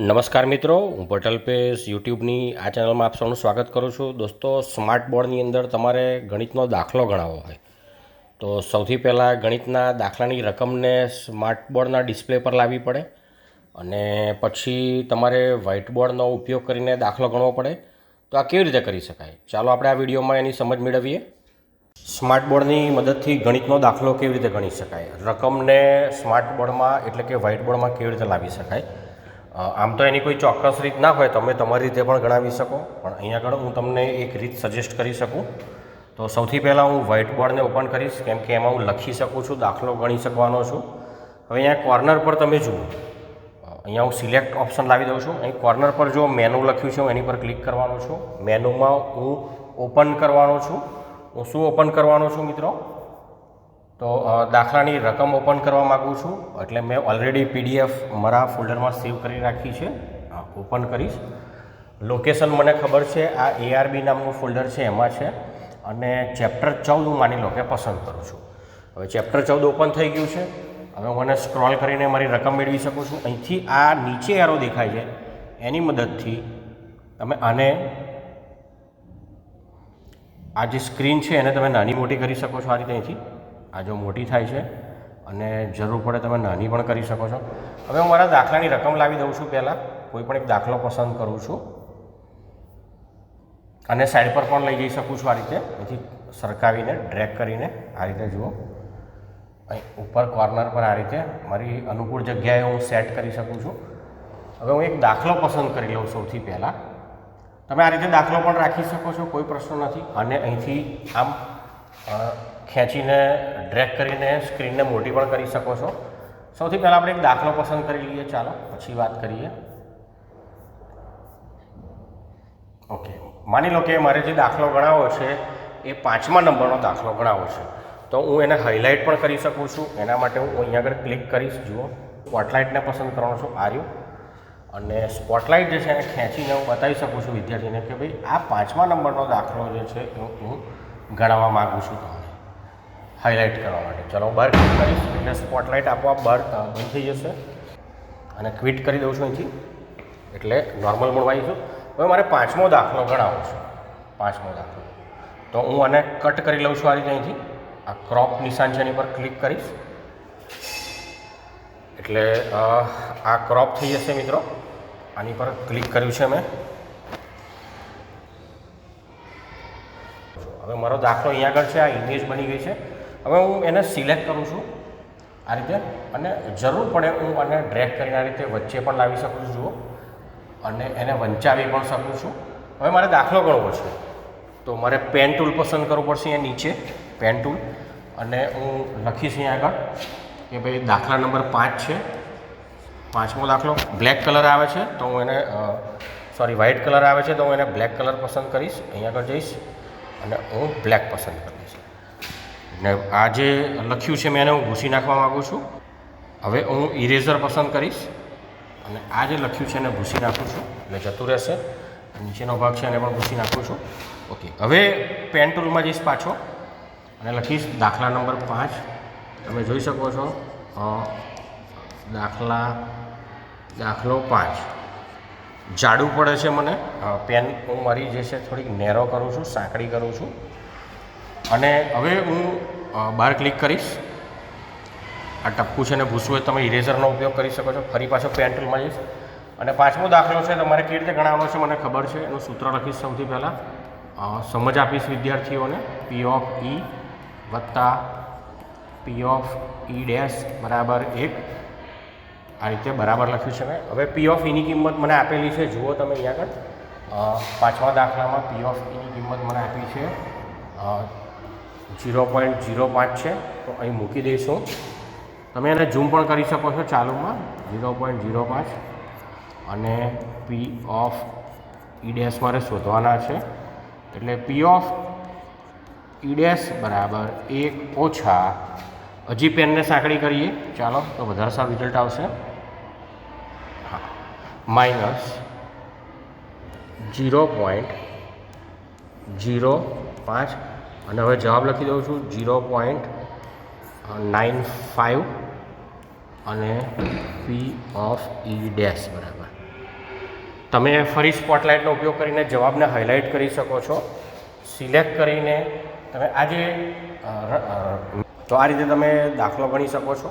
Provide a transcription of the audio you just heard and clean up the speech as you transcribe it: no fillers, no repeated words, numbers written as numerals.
નમસ્કાર મિત્રો, હું પટેલ પેસ યુટ્યુબની આ ચેનલમાં આપ સૌનું સ્વાગત કરું છું. દોસ્તો, સ્માર્ટ બોર્ડની અંદર તમારે ગણિતનો દાખલો ગણાવવો હોય તો સૌથી પહેલાં ગણિતના દાખલાની રકમને સ્માર્ટ બોર્ડના ડિસ્પ્લે પર લાવવી પડે અને પછી તમારે વ્હાઇટ બોર્ડનો ઉપયોગ કરીને દાખલો ગણવો પડે. તો આ કેવી રીતે કરી શકાય? ચાલો આપણે આ વિડીયોમાં એની સમજ મેળવીએ. સ્માર્ટ બોર્ડની મદદથી ગણિતનો દાખલો કેવી રીતે ગણી શકાય, રકમને સ્માર્ટ બોર્ડમાં એટલે કે વ્હાઇટ બોર્ડમાં કેવી રીતે લાવી શકાય. આમ તો એની કોઈ ચોક્કસ રીત ના હોય, તમે તમારી રીતે પણ ગણાવી શકો, પણ અહીંયા આગળ હું તમને એક રીત સજેસ્ટ કરી શકું. તો સૌથી પહેલાં હું વ્હાઇટ બોર્ડને ઓપન કરીશ, કેમ કે એમાં હું લખી શકું છું, દાખલો ગણી શકવાનો છું. હવે અહીંયા કોર્નર પર તમે જુઓ, અહીંયા હું સિલેક્ટ ઓપ્શન લાવી દઉં છું. અહીં કોર્નર પર જો મેનુ લખ્યું છે, હું એની પર ક્લિક કરવાનો છું. મેનુમાં હું ઓપન કરવાનો છું. હું શું ઓપન કરવાનો છું મિત્રો? તો દાખલાની રકમ ઓપન કરવા માગું છું, એટલે મેં ઓલરેડી PDF મારા ફોલ્ડરમાં સેવ કરી રાખી છે. ઓપન કરીશ. લોકેશન મને ખબર છે, આ ARB નામનું ફોલ્ડર છે એમાં છે, અને ચેપ્ટર 14 હું માની લો કે પસંદ કરું છું. હવે ચેપ્ટર 14 ઓપન થઈ ગયું છે. હવે હું મને સ્ક્રોલ કરીને મારી રકમ મેળવી શકું છું. અહીંથી આ નીચે એરો દેખાય છે, એની મદદથી તમે આને, આ જે સ્ક્રીન છે એને તમે નાની મોટી કરી શકો છો. આ રીતે અહીંથી આ જો મોટી થાય છે, અને જરૂર પડે તમે નાની પણ કરી શકો છો. હવે હું મારા દાખલાની રકમ લાવી દઉં છું. પહેલાં કોઈ પણ એક દાખલો પસંદ કરું છું, અને સાઈડ પર પણ લઈ જઈ શકું છું. આ રીતે અહીંથી સરકાવીને ડ્રેગ કરીને આ રીતે જુઓ, અહીં ઉપર કોર્નર પર આ રીતે મારી અનુકૂળ જગ્યાએ હું સેટ કરી શકું છું. હવે હું એક દાખલો પસંદ કરી લઉં. સૌથી પહેલાં તમે આ રીતે દાખલો પણ રાખી શકો છો, કોઈ પ્રશ્ન નથી. અને અહીંથી આમ ખેંચીને ડ્રેગ કરીને સ્ક્રીનને મોટી પણ કરી શકો છો. સૌથી પહેલાં આપણે એક દાખલો પસંદ કરી લઈએ, ચાલો પછી વાત કરીએ. ઓકે, માની લો કે મારે જે દાખલો ગણાવવો છે એ 5મા નંબરનો દાખલો ગણાવવો છે, તો હું એને હાઇલાઇટ પણ કરી શકું છું. એના માટે હું અહીંયા આગળ ક્લિક કરીશ. જુઓ, સ્પોટલાઇટને પસંદ કરવાનો છું, આર્યું, અને સ્પોટલાઇટ જે છે એને ખેંચીને હું બતાવી શકું છું વિદ્યાર્થીને કે ભાઈ આ 5મા નંબરનો દાખલો જે છે એ હું ગણાવવા માગું છું તમને હાઇલાઇટ કરવા માટે. ચલો, હું બહાર ક્લિક કરીશ એટલે સ્પોટલાઇટ આપોઆપ બહાર બંધ થઈ જશે, અને ક્વિટ કરી દઉં છું અહીંથી, એટલે નોર્મલ મોડમાં આવીશું. હવે મારે 5મો દાખલો ગણાવવો છે, 5મો દાખલો. તો હું આને કટ કરી લઉં છું આ રીતે. અહીંથી આ ક્રોપ નિશાન છે એની પર ક્લિક કરીશ એટલે આ ક્રોપ થઈ જશે મિત્રો. આની પર ક્લિક કર્યું છે મેં. હવે મારો દાખલો અહીંયા આગળ છે, આ ઇમેજ બની ગઈ છે. હવે હું એને સિલેક્ટ કરું છું આ રીતે, અને જરૂર પડે હું આને ડ્રેગ કરીને આ રીતે વચ્ચે પણ લાવી શકું છું. જુઓ, અને એને વંચાવી પણ શકું છું. હવે મારે દાખલો ગણવો છે, તો મારે પેન ટૂલ પસંદ કરવું પડશે. અહીંયા નીચે પેન ટૂલ, અને હું લખીશ અહીંયા આગળ કે ભાઈ દાખલા નંબર 5 છે, 5મો દાખલો. બ્લેક કલર આવે છે તો હું એને વ્હાઇટ કલર આવે છે તો હું એને બ્લેક કલર પસંદ કરીશ. અહીંયા આગળ જઈશ અને હું બ્લેક પસંદ કરીશ. ને આ જે લખ્યું છે મેં એને હું ભૂસી નાખવા માગું છું. હવે હું ઇરેઝર પસંદ કરીશ, અને આ જે લખ્યું છે એને ભૂસી નાખું છું એટલે જતું રહેશે. નીચેનો ભાગ છે એને પણ ભૂસી નાખું છું. ઓકે, હવે પેન ટૂલમાં જઈશ પાછો, અને લખીશ દાખલા નંબર 5. તમે જોઈ શકો છો દાખલો 5 જાડું પડે છે મને. પેન હું મારી જે છે થોડીક નેરો કરું છું, સાંકડી કરું છું, અને હવે હું બહાર ક્લિક કરીશ. આ ટપકું છે ને ભૂસવું હોય તમે ઇરેઝરનો ઉપયોગ કરી શકો છો. ફરી પાછો પેન ટૂલમાં જઈશ, અને 5મો દાખલો છે તમારે કેવી રીતે ગણાવવાનો છે મને ખબર છે. એનું સૂત્ર લખીશ. સૌથી પહેલાં સમજ આપીશ વિદ્યાર્થીઓને. P of E વત્તા P of E ડેશ બરાબર 1. આ રીતે બરાબર લખ્યું છે મેં. હવે P of E ની કિંમત મને આપેલી છે, જુઓ તમે અહીંયા આગળ 5મા દાખલામાં P of E ની કિંમત મને આપી છે 0.05 છે. તો અહીં મૂકી દઈશું. તમે એને ઝૂમ પણ કરી શકો છો ચાલુમાં. 0.05 અને P of E ડેશ મારે શોધવાના છે, એટલે P of E ડેશ બરાબર 1 ઓછા, હજી પેનને સાંકડી કરીએ ચાલો તો વધારે સારું રિઝલ્ટ આવશે. હા, માઇનસ 0.05, અને હવે જવાબ લખી દઉં છું 0.95, અને P of E ડેશ બરાબર તમે ફરી સ્પોટલાઇટનો ઉપયોગ કરીને જવાબને હાઇલાઇટ કરી શકો છો. સિલેક્ટ કરીને તમે આજે તો આ રીતે તમે દાખલો ગણી શકો છો.